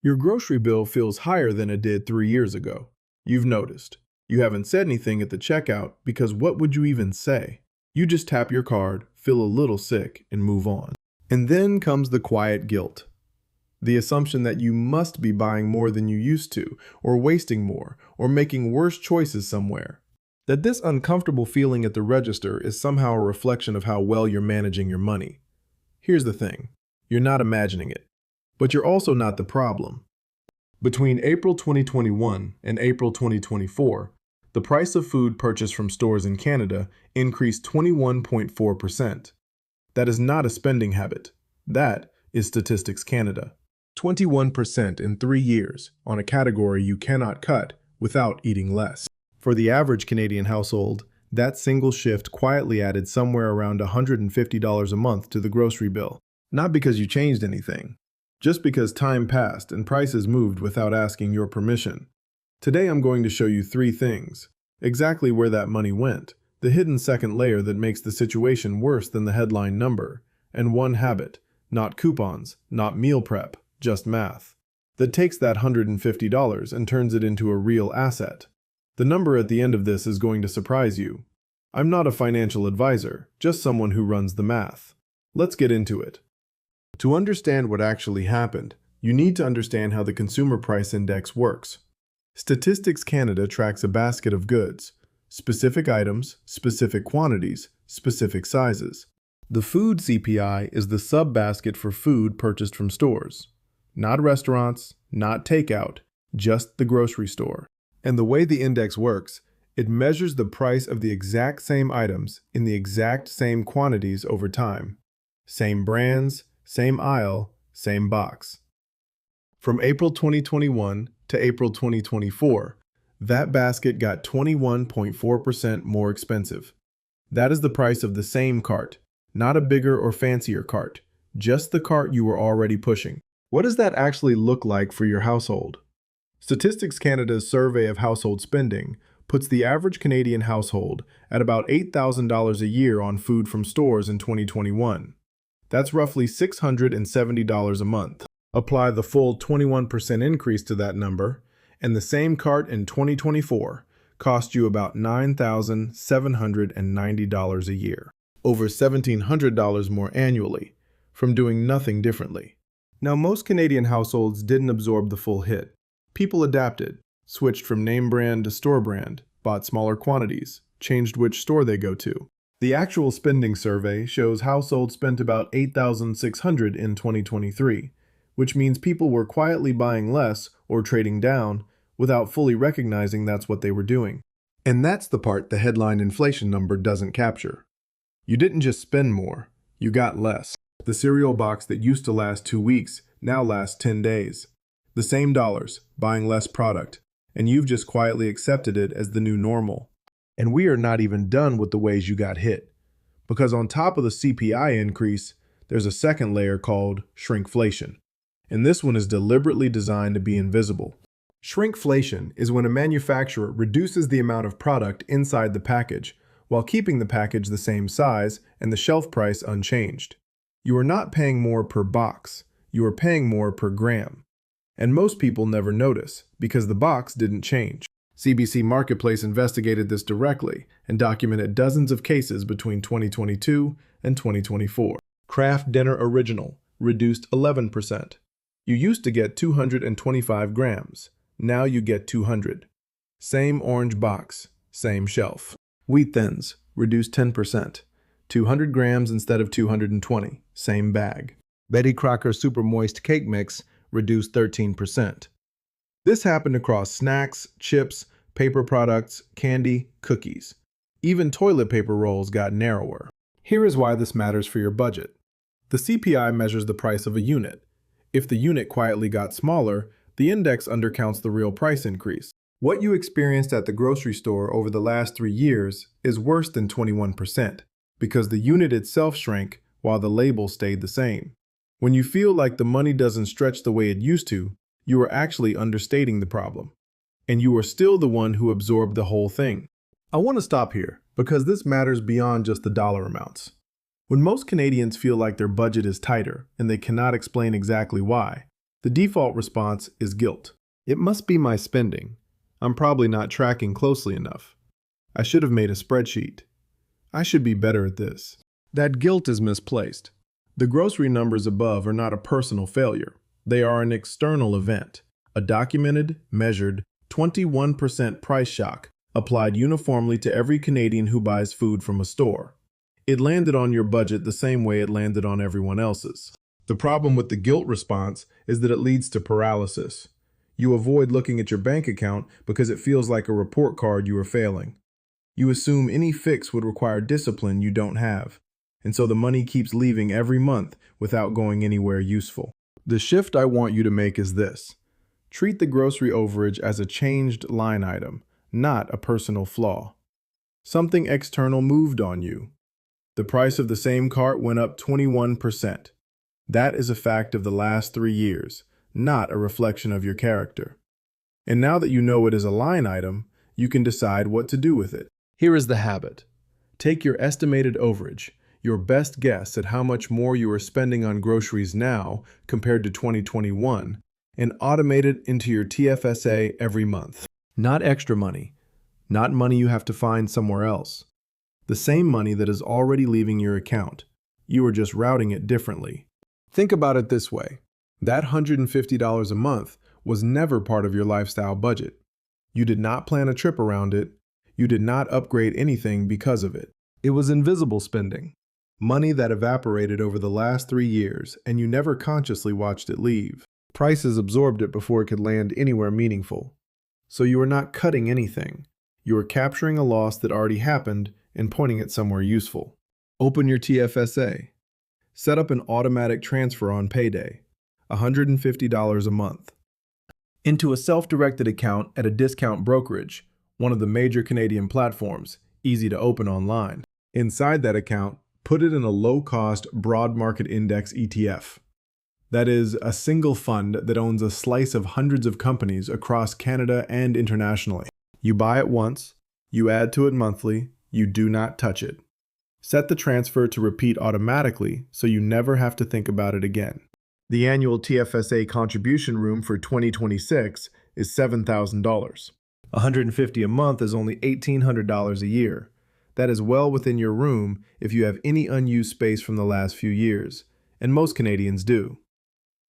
Your grocery bill feels higher than it did 3 years ago. You've noticed. You haven't said anything at the checkout because what would you even say? You just tap your card, feel a little sick, and move on. And then comes the quiet guilt. The assumption that you must be buying more than you used to, or wasting more, or making worse choices somewhere. That this uncomfortable feeling at the register is somehow a reflection of how well you're managing your money. Here's the thing. You're not imagining it. But you're also not the problem. Between April 2021 and April 2024, the price of food purchased from stores in Canada increased 21.4%. That is not a spending habit. That is Statistics Canada. 21% in 3 years on a category you cannot cut without eating less. For the average Canadian household, that single shift quietly added somewhere around $150 a month to the grocery bill. Not because you changed anything, just because time passed and prices moved without asking your permission. Today I'm going to show you 3 things. Exactly where that money went, the hidden second layer that makes the situation worse than the headline number, and one habit, not coupons, not meal prep, just math, that takes that $150 and turns it into a real asset. The number at the end of this is going to surprise you. I'm not a financial advisor, just someone who runs the math. Let's get into it. To understand what actually happened, you need to understand how the Consumer Price Index works. Statistics Canada tracks a basket of goods, specific items, specific quantities, specific sizes. The food CPI is the sub-basket for food purchased from stores. Not restaurants, not takeout, just the grocery store. And the way the index works, it measures the price of the exact same items in the exact same quantities over time. Same brands, same aisle, same box. From April 2021 to April 2024, that basket got 21.4% more expensive. That is the price of the same cart, not a bigger or fancier cart, just the cart you were already pushing. What does that actually look like for your household? Statistics Canada's survey of household spending puts the average Canadian household at about $8,000 a year on food from stores in 2021. That's roughly $670 a month. Apply the full 21% increase to that number, and the same cart in 2024 cost you about $9,790 a year. Over $1,700 more annually, from doing nothing differently. Now, most Canadian households didn't absorb the full hit. People adapted, switched from name brand to store brand, bought smaller quantities, changed which store they go to. The actual spending survey shows households spent about $8,600 in 2023, which means people were quietly buying less or trading down without fully recognizing that's what they were doing. And that's the part the headline inflation number doesn't capture. You didn't just spend more, you got less. The cereal box that used to last 2 weeks now lasts 10 days. The same dollars, buying less product, and you've just quietly accepted it as the new normal. And we are not even done with the ways you got hit. Because on top of the CPI increase, there's a second layer called shrinkflation. And this one is deliberately designed to be invisible. Shrinkflation is when a manufacturer reduces the amount of product inside the package while keeping the package the same size and the shelf price unchanged. You are not paying more per box, you are paying more per gram. And most people never notice because the box didn't change. CBC Marketplace investigated this directly and documented dozens of cases between 2022 and 2024. Kraft Dinner Original reduced 11%. You used to get 225 grams. Now you get 200. Same orange box, same shelf. Wheat Thins reduced 10%. 200 grams instead of 220, same bag. Betty Crocker Super Moist Cake Mix reduced 13%. This happened across snacks, chips, paper products, candy, cookies. Even toilet paper rolls got narrower. Here is why this matters for your budget. The CPI measures the price of a unit. If the unit quietly got smaller, the index undercounts the real price increase. What you experienced at the grocery store over the last 3 years is worse than 21%, because the unit itself shrank while the label stayed the same. When you feel like the money doesn't stretch the way it used to, you are actually understating the problem. And you are still the one who absorbed the whole thing. I want to stop here because this matters beyond just the dollar amounts. When most Canadians feel like their budget is tighter and they cannot explain exactly why, The default response is guilt. It must be my spending. I'm probably not tracking closely enough. I should have made a spreadsheet. I should be better at this. That guilt is misplaced. The grocery numbers above are not a personal failure. They are an external event, a documented, measured, 21% price shock applied uniformly to every Canadian who buys food from a store. It landed on your budget the same way it landed on everyone else's. The problem with the guilt response is that it leads to paralysis. You avoid looking at your bank account because it feels like a report card you are failing. You assume any fix would require discipline you don't have, and so the money keeps leaving every month without going anywhere useful. The shift I want you to make is this. Treat the grocery overage as a changed line item, not a personal flaw. Something external moved on you. The price of the same cart went up 21%. That is a fact of the last 3 years, not a reflection of your character. And now that you know it is a line item, you can decide what to do with it. Here is the habit. Take your estimated overage, your best guess at how much more you are spending on groceries now compared to 2021, and automate it into your TFSA every month. Not extra money, not money you have to find somewhere else. The same money that is already leaving your account. You are just routing it differently. Think about it this way. That $150 a month was never part of your lifestyle budget. You did not plan a trip around it. You did not upgrade anything because of it. It was invisible spending. Money that evaporated over the last 3 years, and you never consciously watched it leave. Prices absorbed it before it could land anywhere meaningful. So you are not cutting anything. You are capturing a loss that already happened and pointing it somewhere useful. Open your TFSA. Set up an automatic transfer on payday, $150 a month, into a self-directed account at a discount brokerage, one of the major Canadian platforms, easy to open online. Inside that account, put it in a low-cost broad market index ETF. That is, a single fund that owns a slice of hundreds of companies across Canada and internationally. You buy it once, you add to it monthly, you do not touch it. Set the transfer to repeat automatically so you never have to think about it again. The annual TFSA contribution room for 2026 is $7,000. $150 a month is only $1,800 a year. That is well within your room if you have any unused space from the last few years, and most Canadians do.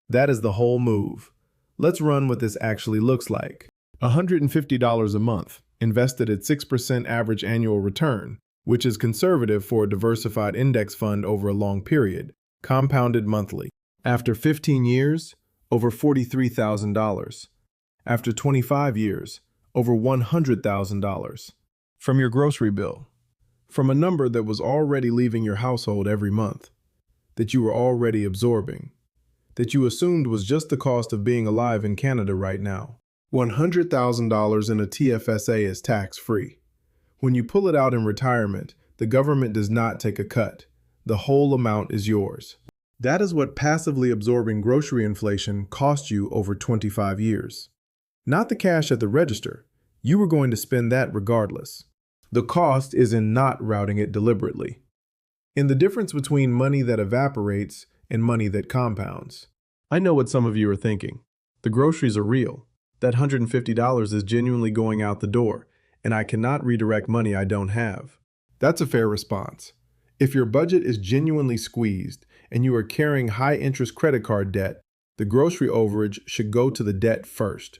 That is the whole move. Let's run what this actually looks like. $150 a month, invested at 6% average annual return, which is conservative for a diversified index fund over a long period, compounded monthly. After 15 years, over $43,000. After 25 years, over $100,000. From your grocery bill. From a number that was already leaving your household every month, that you were already absorbing, that you assumed was just the cost of being alive in Canada right now. $100,000 in a TFSA is tax-free. When you pull it out in retirement, the government does not take a cut. The whole amount is yours. That is what passively absorbing grocery inflation cost you over 25 years. Not the cash at the register. You were going to spend that regardless. The cost is in not routing it deliberately. In the difference between money that evaporates and money that compounds. I know what some of you are thinking. The groceries are real. That $150 is genuinely going out the door, and I cannot redirect money I don't have. That's a fair response. If your budget is genuinely squeezed and you are carrying high-interest credit card debt, the grocery overage should go to the debt first.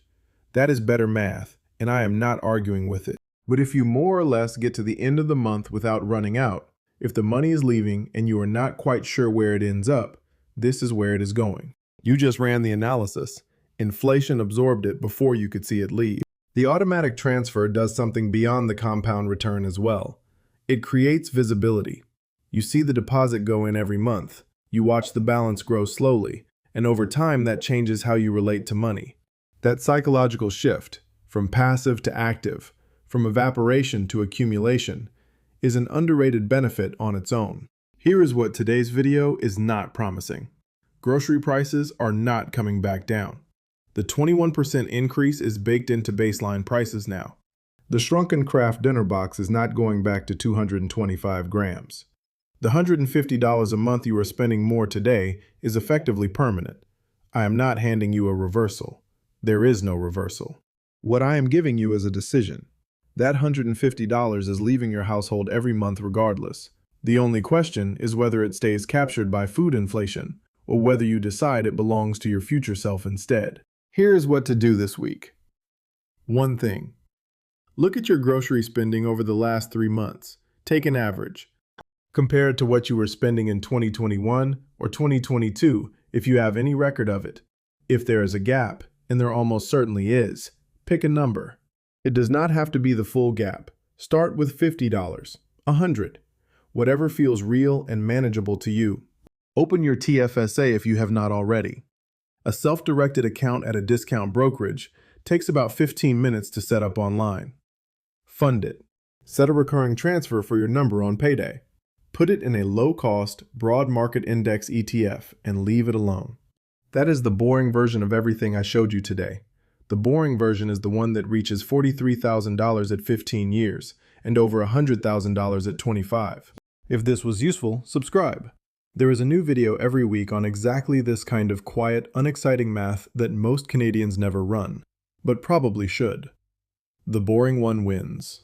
That is better math, and I am not arguing with it. But if you more or less get to the end of the month without running out, if the money is leaving and you are not quite sure where it ends up, this is where it is going. You just ran the analysis. Inflation absorbed it before you could see it leave. The automatic transfer does something beyond the compound return as well. It creates visibility. You see the deposit go in every month. You watch the balance grow slowly, and over time that changes how you relate to money. That psychological shift, from passive to active, from evaporation to accumulation, is an underrated benefit on its own. Here is what today's video is not promising. Grocery prices are not coming back down. The 21% increase is baked into baseline prices now. The shrunken Kraft dinner box is not going back to 225 grams. The $150 a month you are spending more today is effectively permanent. I am not handing you a reversal. There is no reversal. What I am giving you is a decision. That $150 is leaving your household every month regardless. The only question is whether it stays captured by food inflation, or whether you decide it belongs to your future self instead. Here's what to do this week. One thing. Look at your grocery spending over the last 3 months. Take an average. Compare it to what you were spending in 2021 or 2022 if you have any record of it. If there is a gap, and there almost certainly is, pick a number. It does not have to be the full gap. Start with $50, $100, whatever feels real and manageable to you. Open your TFSA if you have not already. A self-directed account at a discount brokerage takes about 15 minutes to set up online. Fund it. Set a recurring transfer for your number on payday. Put it in a low-cost, broad market index ETF and leave it alone. That is the boring version of everything I showed you today. The boring version is the one that reaches $43,000 at 15 years and over $100,000 at 25. If this was useful, subscribe. There is a new video every week on exactly this kind of quiet, unexciting math that most Canadians never run, but probably should. The boring one wins.